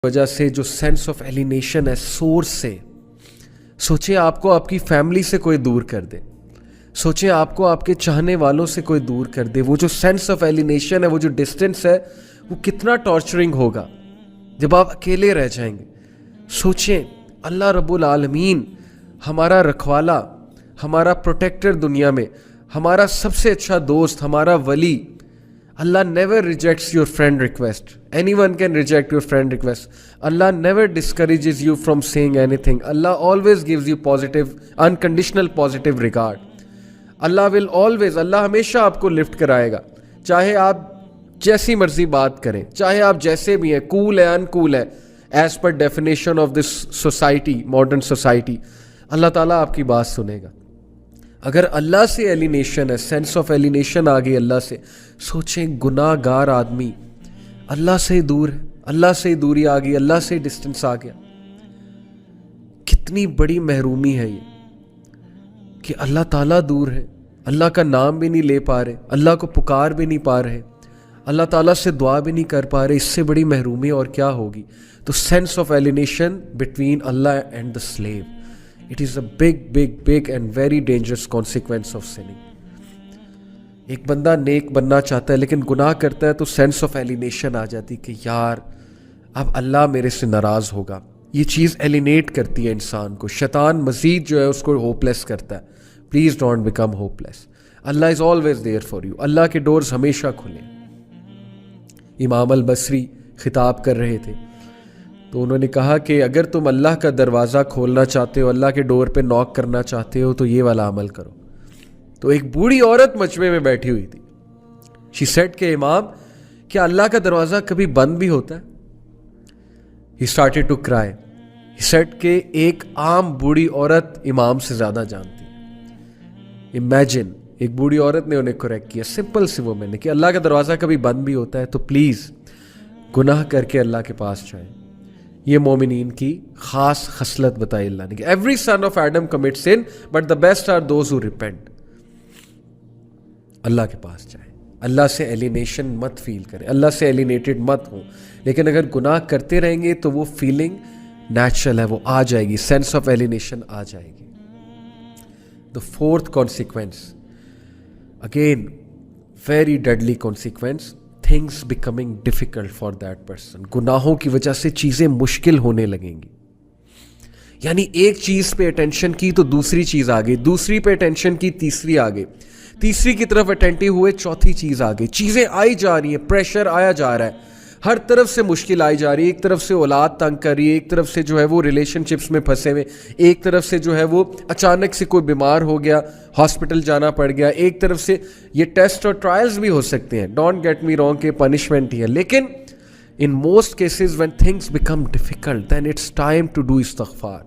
وجہ سے جو سینس آف ایلینیشن ہے سورس سے. سوچیں آپ کو آپ کی فیملی سے کوئی دور کر دے, سوچیں آپ کو آپ کے چاہنے والوں سے کوئی دور کر دے. وہ جو سینس آف ایلینیشن ہے, وہ جو ڈسٹینس ہے, وہ کتنا ٹارچرنگ ہوگا جب آپ اکیلے رہ جائیں گے. سوچیں اللہ رب العالمین ہمارا رکھوالا, ہمارا پروٹیکٹر دنیا میں, ہمارا سب سے اچھا دوست, ہمارا ولی. Allah never rejects your friend request. Anyone can reject your friend request. Allah never discourages you from saying anything. Allah always gives you positive, unconditional positive regard. Allah will always, Allah ہمیشہ آپ کو lift کرائے گا, چاہے آپ جیسی مرضی بات کریں, چاہے آپ جیسے بھی ہیں, کول ہے, انکول ہے, as per definition of this society, modern society. Allah تعالیٰ آپ کی بات سنے گا. اگر اللہ سے ایلینیشن ہے, سینس آف ایلینیشن آ گئی اللہ سے, سوچیں گناہ گار آدمی اللہ سے دور ہے, اللہ سے دوری آ گئی, اللہ سے ڈسٹنس آ گیا. کتنی بڑی محرومی ہے یہ کہ اللہ تعالیٰ دور ہے, اللہ کا نام بھی نہیں لے پا رہے, اللہ کو پکار بھی نہیں پا رہے, اللہ تعالیٰ سے دعا بھی نہیں کر پا رہے. اس سے بڑی محرومی اور کیا ہوگی؟ تو sense of alienation between Allah and the slave, it is a big and very dangerous consequence of sinning. ایک بندہ نیک بننا چاہتا ہے لیکن گناہ کرتا ہے تو سینس آف ایلینیشن آ جاتی کہ یار اب اللہ میرے سے ناراض ہوگا. یہ چیز ایلینیٹ کرتی ہے انسان کو. شیطان مزید جو ہے اس کو ہوپ لیس کرتا ہے. Please don't become hopeless. Allah is always there for you. Allah کے ڈورز ہمیشہ کھلیں. امام البصری خطاب کر رہے تھے تو انہوں نے کہا کہ اگر تم اللہ کا دروازہ کھولنا چاہتے ہو, اللہ کے ڈور پہ نوک کرنا چاہتے ہو, تو یہ والا عمل کرو. تو ایک بوڑھی عورت مجمع میں بیٹھی ہوئی تھی. شی سیڈ کہ امام, کیا اللہ کا دروازہ کبھی بند بھی ہوتا ہے؟ He started to cry. He said کہ ایک عام بوڑھی عورت امام سے زیادہ جانتی ہے. امیجن, ایک بوڑھی عورت نے انہیں کریکٹ کیا, سمپل سی وہ, میں نے کہ اللہ کا دروازہ کبھی بند بھی ہوتا ہے, تو پلیز گناہ کر کے اللہ کے پاس جائیں. یہ مومنین کی خاص خصلت بتائی اللہ نے کہ every son of Adam commit sin but the best are those who repent. Allah کے پاس جائیں, اللہ سے ایلینیشن مت فیل کریں, اللہ سے ایلینیٹڈ مت ہوں. لیکن اگر گناہ کرتے رہیں گے تو وہ فیلنگ نیچرل ہے, وہ آ جائے گی, سینس آف ایلینیشن آ جائے گی. The fourth consequence, again very deadly consequence, things becoming difficult for that person. گناہوں کی وجہ سے چیزیں مشکل ہونے لگیں گی. یعنی ایک چیز پہ اٹینشن کی تو دوسری چیز آ گئی, دوسری پہ اٹینشن کی تیسری آ گئی, تیسری کی طرف اٹینٹیو ہوئے چوتھی چیز آ گئی. چیزیں آئی جا رہی ہیں, پریشر آیا جا رہا ہے, ہر طرف سے مشکل آئی جا رہی ہے. ایک طرف سے اولاد تنگ کر رہی ہے, ایک طرف سے جو ہے وہ ریلیشن شپس میں پھنسے ہوئے, ایک طرف سے جو ہے وہ اچانک سے کوئی بیمار ہو گیا, ہاسپٹل جانا پڑ گیا, ایک طرف سے یہ ٹیسٹ اور ٹرائلز بھی ہو سکتے ہیں, ڈونٹ گیٹ می رانگ کہ پنشمنٹ ہی ہے. لیکن in most cases when things become difficult then it's time to do استغفار.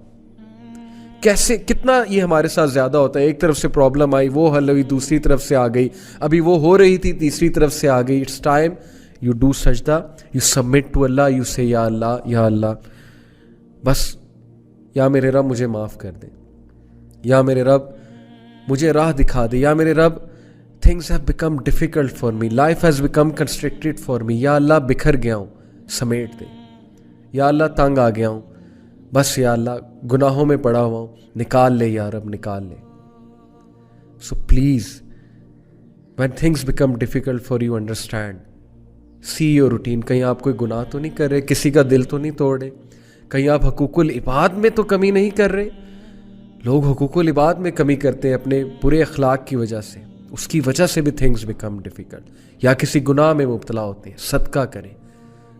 کیسے, کتنا یہ ہمارے ساتھ زیادہ ہوتا ہے. ایک طرف سے پرابلم آئی, وہ حل ہوئی, دوسری طرف سے آ گئی, ابھی وہ ہو رہی تھی, تیسری طرف سے آ گئی. It's time you do sajda, you submit to Allah, you say یا اللہ بس, یا میرے رب مجھے معاف کر دے, یا میرے رب مجھے راہ دکھا دے, یا میرے رب things have become difficult for me, life has become constricted for me, یا اللہ بکھر گیا ہوں, سمیٹ دے, یا اللہ تنگ آ گیا ہوں, بس یا اللہ گناہوں میں پڑا ہوا ہوں, نکال لے یا رب, نکال لے. So please when things become difficult for you, understand, see your routine. کہیں آپ کوئی گناہ تو نہیں کر رہے, کسی کا دل تو نہیں توڑ رہے, کہیں آپ حقوق العباد میں تو کمی نہیں کر رہے. لوگ حقوق العباد میں کمی کرتے ہیں اپنے برے اخلاق کی وجہ سے, اس کی وجہ سے بھی تھنگز بیکم ڈیفیکلٹ. یا کسی گناہ میں مبتلا ہوتے ہیں, صدقہ کریں,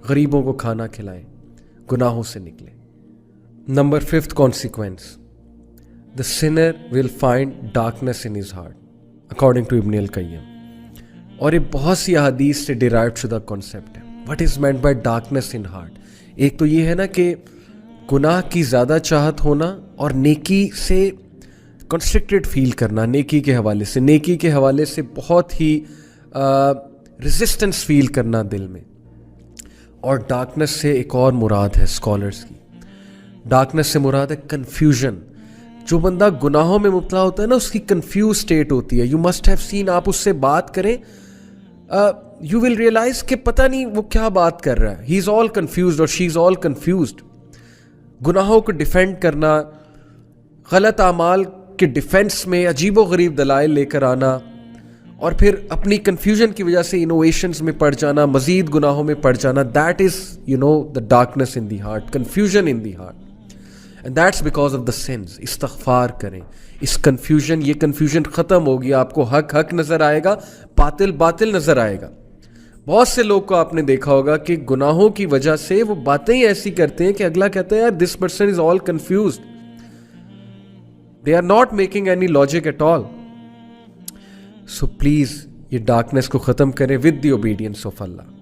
غریبوں کو کھانا کھلائیں, گناہوں سے نکلیں. Number 5th consequence, the sinner will find darkness in his heart according to Ibn al-Qayyim. اور یہ بہت سی احادیث سے ڈیرائیوڈ شدہ کانسیپٹ ہے. What is meant by darkness in heart? ایک تو یہ ہے نا کہ گناہ کی زیادہ چاہت ہونا اور نیکی سے کنسٹرکٹڈ فیل کرنا. نیکی کے حوالے سے, نیکی کے حوالے سے بہت ہی ریزسٹنس فیل کرنا دل میں. اور ڈارکنیس سے ایک اور مراد ہے اسکالرس کی, ڈارکنیس سے مراد ہے کنفیوژن. جو بندہ گناہوں میں مبتلا ہوتا ہے نا, اس کی کنفیوز اسٹیٹ ہوتی ہے. یو مسٹ ہیو سین, آپ اس سے بات کریں, you will realize کہ پتہ نہیں وہ کیا بات کر رہا ہے. He is all confused or she is all confused. گناہوں کو ڈیفینڈ کرنا, غلط اعمال کے ڈیفینس میں عجیب و غریب دلائل لے کر آنا, اور پھر اپنی کنفیوژن کی وجہ سے انوویشنز میں پڑ جانا, مزید گناہوں میں پڑ جانا. That is the darkness in the heart, confusion in the heart. And that's because of the sins. استغفار کریں. اس یہ کنفیوژن ختم ہوگی. آپ کو حق حق نظر آئے گا, باطل باطل نظر آئے گا. بہت سے لوگ کو آپ نے دیکھا ہوگا کہ گناہوں کی وجہ سے وہ باتیں ہی ایسی کرتے ہیں کہ اگلا کہتا ہے یار this person is all confused. They are not making any logic at all. So please یہ ڈارکنیس کو ختم کریں with the obedience of Allah.